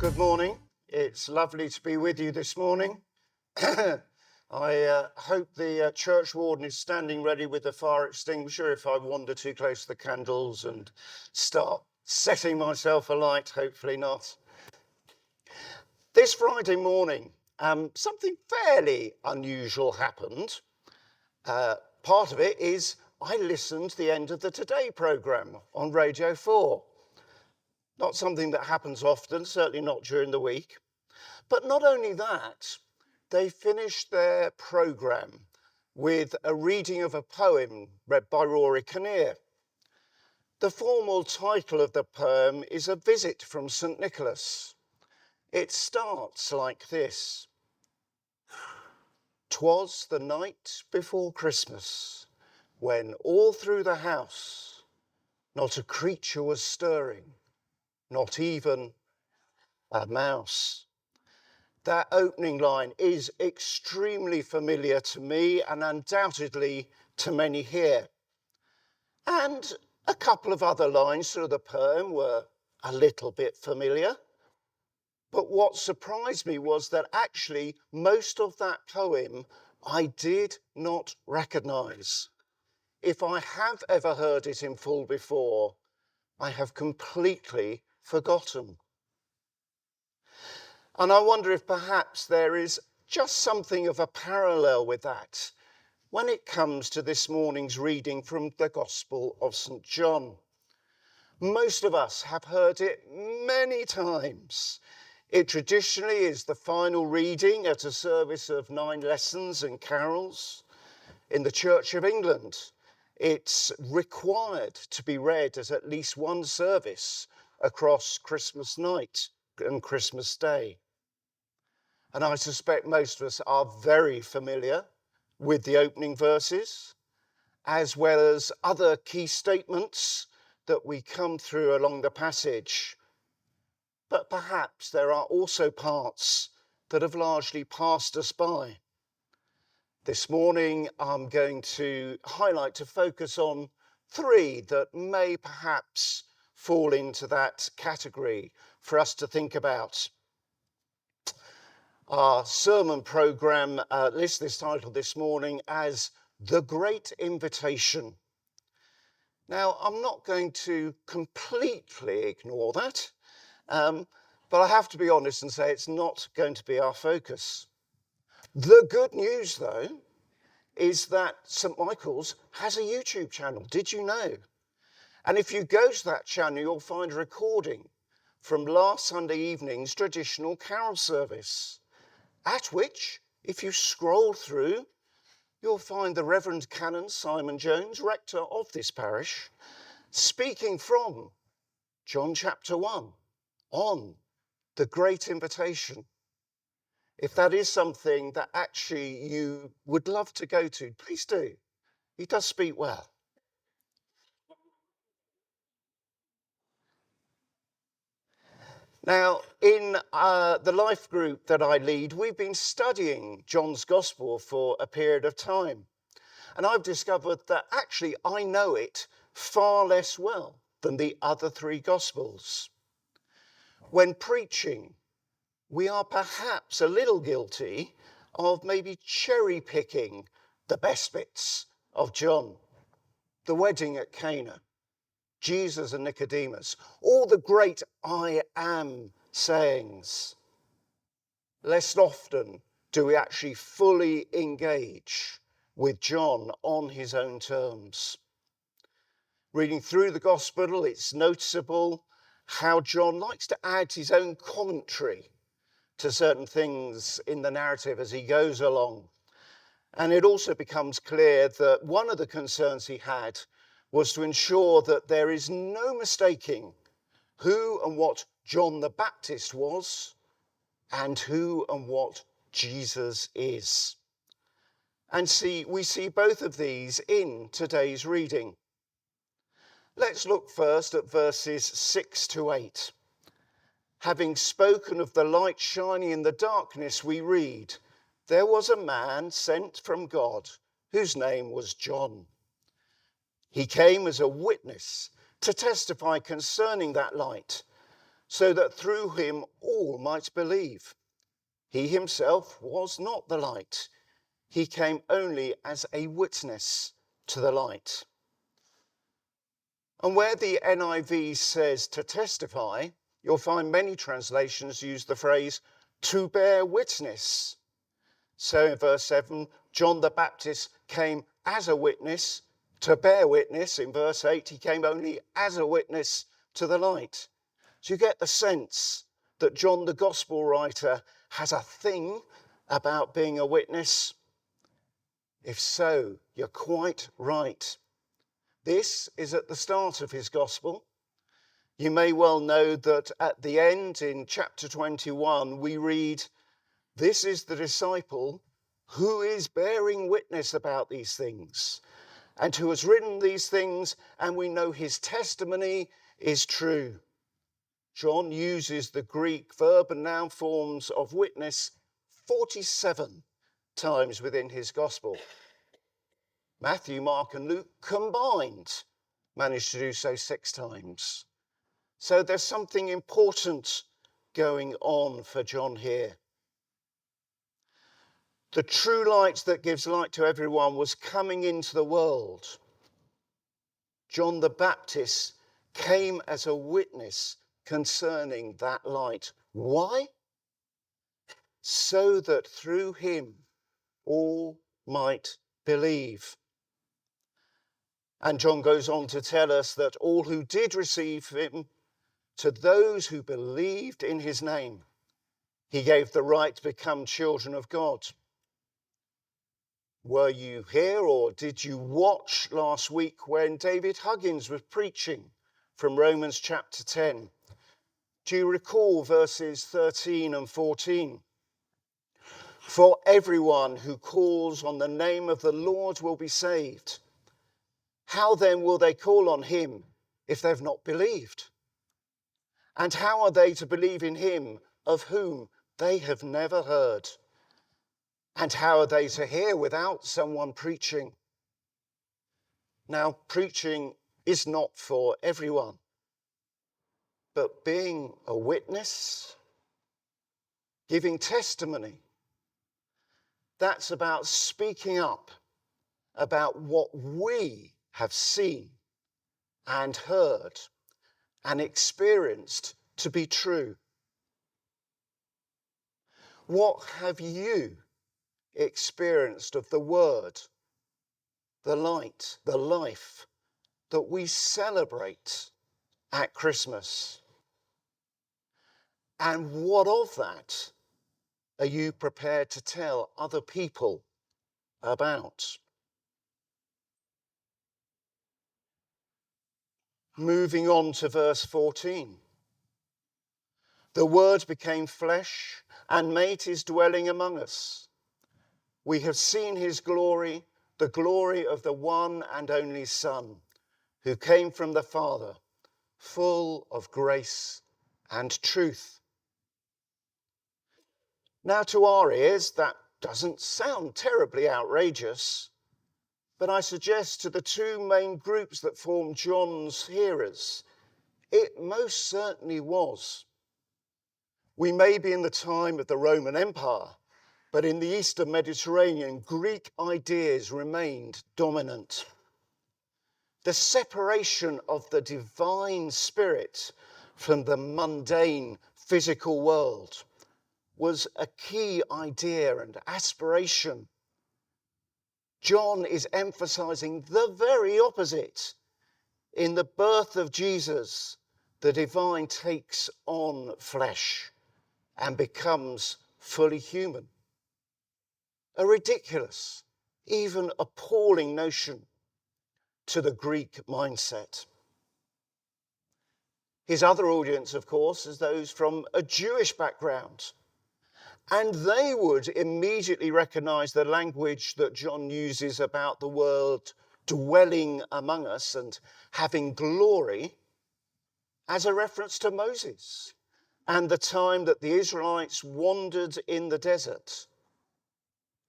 good morning. It's lovely to be with you this morning. I hope the church warden is standing ready with the fire extinguisher if I wander too close to the candles and start setting myself alight, hopefully not. This Friday morning, something fairly unusual happened. Part of it is I listened to the end of the Today programme on Radio 4. Not something that happens often, certainly not during the week. But not only that, they finished their programme with a reading of a poem read by Rory Kinnear. The formal title of the poem is A Visit from St. Nicholas. It starts like this. 'Twas the night before Christmas, when all through the house not a creature was stirring, not even a mouse. That opening line is extremely familiar to me and undoubtedly to many here. And a couple of other lines through the poem were a little bit familiar. But what surprised me was that actually most of that poem I did not recognise. If I have ever heard it in full before, I have completely forgotten. And I wonder if perhaps there is just something of a parallel with that when it comes to this morning's reading from the Gospel of St. John. Most of us have heard it many times. It traditionally is the final reading at a service of 9 lessons and carols. In the Church of England, it's required to be read at least one service across Christmas night and Christmas Day. And I suspect most of us are very familiar with the opening verses, as well as other key statements that we come through along the passage. But perhaps there are also parts that have largely passed us by. This morning, I'm going to focus on 3 that may perhaps fall into that category for us to think about. Our sermon programme lists this title this morning as The Great Invitation. Now, I'm not going to completely ignore that, but I have to be honest and say it's not going to be our focus. The good news, though, is that St. Michael's has a YouTube channel. Did you know? And if you go to that channel, you'll find a recording from last Sunday evening's traditional carol service, at which, if you scroll through, you'll find the Reverend Canon Simon Jones, rector of this parish, speaking from John chapter 1 on the Great Invitation. If that is something that actually you would love to go to, please do. He does speak well. Now, in the life group that I lead, we've been studying John's Gospel for a period of time. And I've discovered that actually I know it far less well than the other 3 Gospels. When preaching, we are perhaps a little guilty of maybe cherry picking the best bits of John. The wedding at Cana, Jesus and Nicodemus, all the great I am sayings. Less often do we actually fully engage with John on his own terms. Reading through the Gospel, it's noticeable how John likes to add his own commentary to certain things in the narrative as he goes along. And it also becomes clear that one of the concerns he had was to ensure that there is no mistaking who and what John the Baptist was and who and what Jesus is. And we see both of these in today's reading. Let's look first at verses 6 to 8. Having spoken of the light shining in the darkness, we read, there was a man sent from God whose name was John. He came as a witness to testify concerning that light, so that through him all might believe. He himself was not the light. He came only as a witness to the light. And where the NIV says to testify, you'll find many translations use the phrase to bear witness. So in verse 7, John the Baptist came as a witness to bear witness. In verse 8, he came only as a witness to the light. So you get the sense that John the Gospel writer has a thing about being a witness. If so, you're quite right. This is at the start of his Gospel. You may well know that at the end in chapter 21, we read, "This is the disciple who is bearing witness about these things, and who has written these things, and we know his testimony is true." John uses the Greek verb and noun forms of witness 47 times within his Gospel. Matthew, Mark, and Luke combined managed to do so 6 times. So there's something important going on for John here. The true light that gives light to everyone was coming into the world. John the Baptist came as a witness concerning that light. Why? So that through him all might believe. And John goes on to tell us that all who did receive him, to those who believed in his name, he gave the right to become children of God. Were you here or did you watch last week when David Huggins was preaching from Romans chapter 10? Do you recall verses 13 and 14? For everyone who calls on the name of the Lord will be saved. How then will they call on him if they've not believed? And how are they to believe in him of whom they have never heard? And how are they to hear without someone preaching? Now, preaching is not for everyone, but being a witness, giving testimony, that's about speaking up about what we have seen and heard and experienced to be true. What have you experienced of the word, the light, the life that we celebrate at Christmas? And what of that are you prepared to tell other people about? Moving on to verse 14. The word became flesh and made his dwelling among us. We have seen his glory, the glory of the one and only Son, who came from the Father, full of grace and truth. Now, to our ears, that doesn't sound terribly outrageous, but I suggest to the 2 main groups that form John's hearers, it most certainly was. We may be in the time of the Roman Empire, but in the Eastern Mediterranean, Greek ideas remained dominant. The separation of the divine spirit from the mundane physical world was a key idea and aspiration. John is emphasizing the very opposite. In the birth of Jesus, the divine takes on flesh and becomes fully human. A ridiculous, even appalling notion to the Greek mindset. His other audience, of course, is those from a Jewish background. And they would immediately recognize the language that John uses about the word dwelling among us and having glory as a reference to Moses and the time that the Israelites wandered in the desert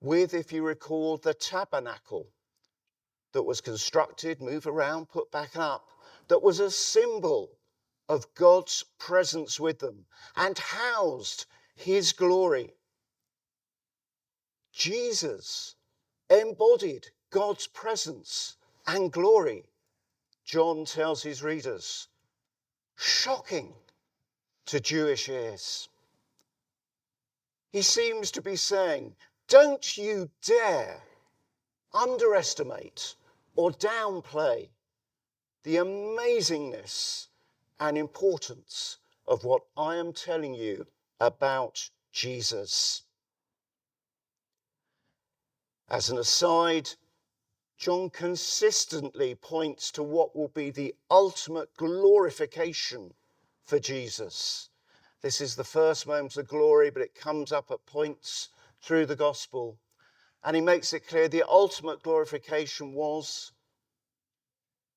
with, if you recall, the tabernacle that was constructed, moved around, put back up, that was a symbol of God's presence with them and housed his glory. Jesus embodied God's presence and glory. John tells his readers, shocking to Jewish ears. He seems to be saying, don't you dare underestimate or downplay the amazingness and importance of what I am telling you about Jesus. As an aside, John consistently points to what will be the ultimate glorification for Jesus. This is the first moment of glory, but it comes up at points through the gospel. And he makes it clear the ultimate glorification was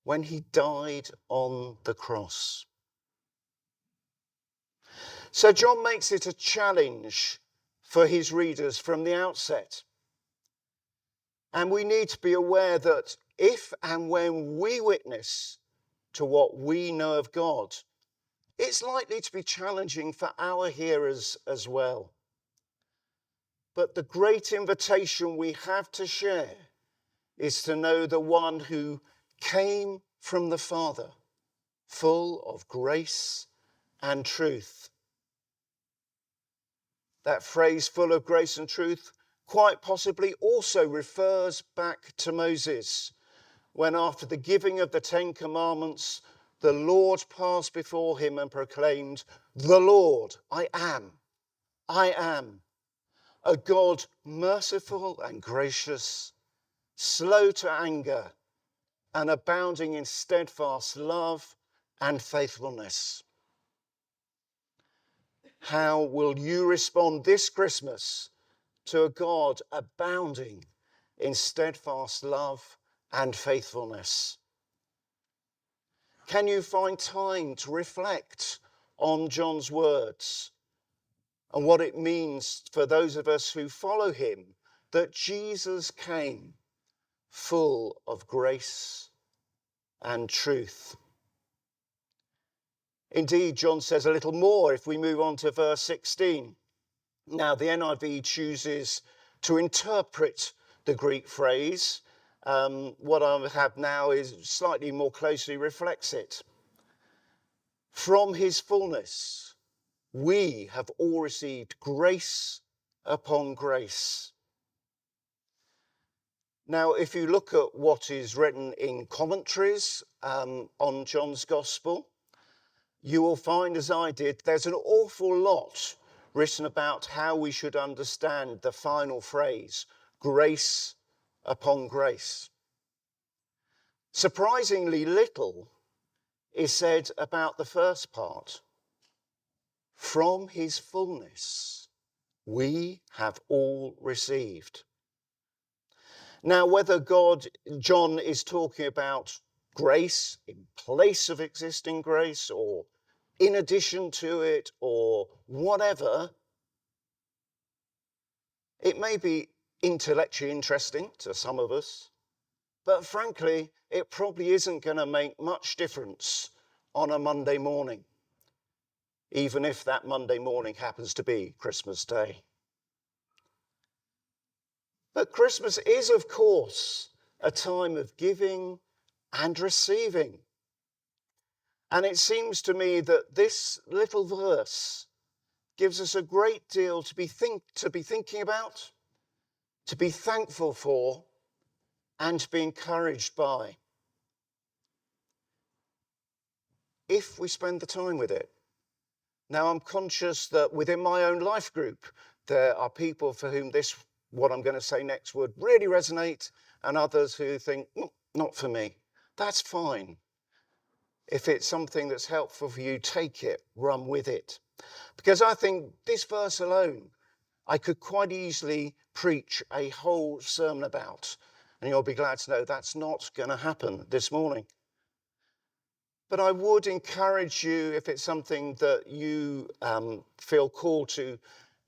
when he died on the cross. So John makes it a challenge for his readers from the outset. And we need to be aware that if and when we witness to what we know of God, it's likely to be challenging for our hearers as well. But the great invitation we have to share is to know the one who came from the Father, full of grace and truth. That phrase, full of grace and truth, quite possibly also refers back to Moses, when after the giving of the Ten Commandments, the Lord passed before him and proclaimed, the Lord, I am, a God merciful and gracious, slow to anger, and abounding in steadfast love and faithfulness. How will you respond this Christmas to a God abounding in steadfast love and faithfulness? Can you find time to reflect on John's words and what it means for those of us who follow him that Jesus came full of grace and truth? Indeed, John says a little more if we move on to verse 16. Now, the NIV chooses to interpret the Greek phrase. What I have now is slightly more closely reflects it. From his fullness, we have all received grace upon grace. Now, if you look at what is written in commentaries on John's Gospel, you will find, as I did, there's an awful lot written about how we should understand the final phrase, grace upon grace. Surprisingly little is said about the first part. From his fullness, we have all received. Now, whether John is talking about grace in place of existing grace or in addition to it or whatever, it may be intellectually interesting to some of us, but frankly, it probably isn't going to make much difference on a Monday morning, even if that Monday morning happens to be Christmas Day. But Christmas is, of course, a time of giving and receiving. And it seems to me that this little verse gives us a great deal to be thinking about, to be thankful for, and to be encouraged by, if we spend the time with it. Now, I'm conscious that within my own life group, there are people for whom what I'm going to say next would really resonate, and others who think, not for me. That's fine. If it's something that's helpful for you, take it, run with it. Because I think this verse alone, I could quite easily preach a whole sermon about. And you'll be glad to know that's not going to happen this morning. But I would encourage you, if it's something that you feel called to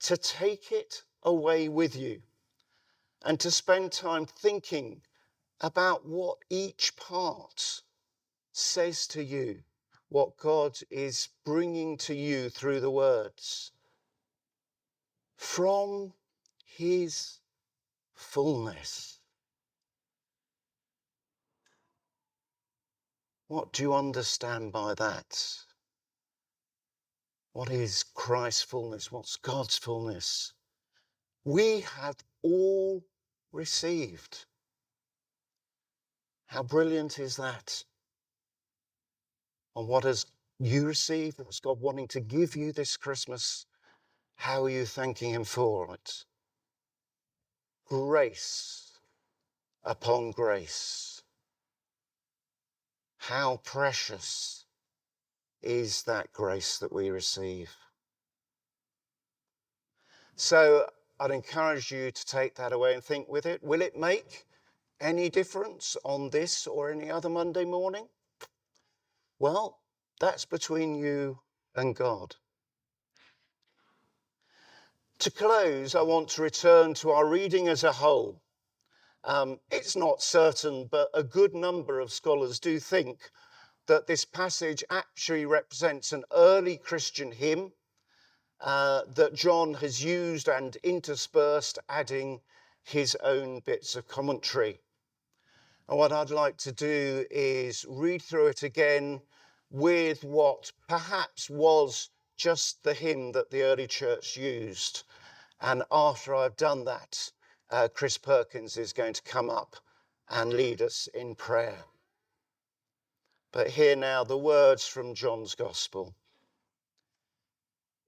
take it away with you and to spend time thinking about what each part says to you, what God is bringing to you through the words. From his fullness. What do you understand by that? What is Christ's fullness? What's God's fullness? We have all received. How brilliant is that? And what has you received? What's God wanting to give you this Christmas? How are you thanking him for it? Grace upon grace. How precious is that grace that we receive? So I'd encourage you to take that away and think with it. Will it make any difference on this or any other Monday morning? Well, that's between you and God. To close, I want to return to our reading as a whole. It's not certain, but a good number of scholars do think that this passage actually represents an early Christian hymn that John has used and interspersed, adding his own bits of commentary. And what I'd like to do is read through it again with what perhaps was just the hymn that the early church used. And after I've done that, Chris Perkins is going to come up and lead us in prayer. But hear now the words from John's Gospel.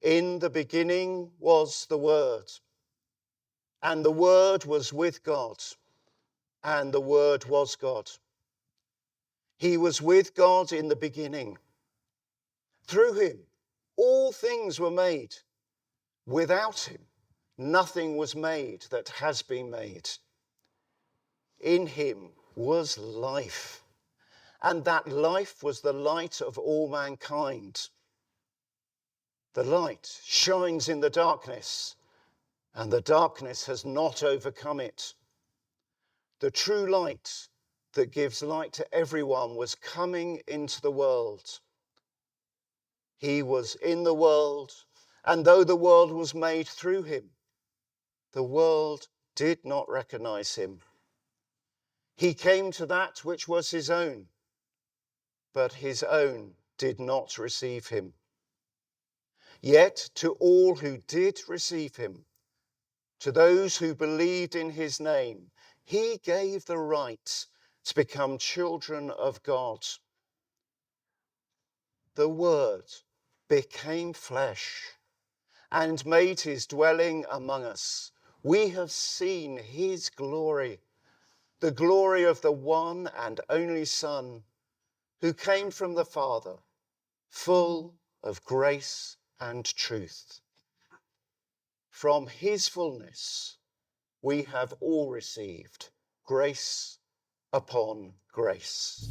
In the beginning was the Word, and the Word was with God, and the Word was God. He was with God in the beginning. Through him, all things were made. Without him, nothing was made that has been made. In him was life, and that life was the light of all mankind. The light shines in the darkness, and the darkness has not overcome it. The true light that gives light to everyone was coming into the world. He was in the world, and though the world was made through him, the world did not recognize him. He came to that which was his own, but his own did not receive him. Yet to all who did receive him, to those who believed in his name, he gave the right to become children of God. The Word became flesh and made his dwelling among us. We have seen his glory, the glory of the one and only Son, who came from the Father, full of grace and truth. From his fullness, we have all received grace upon grace.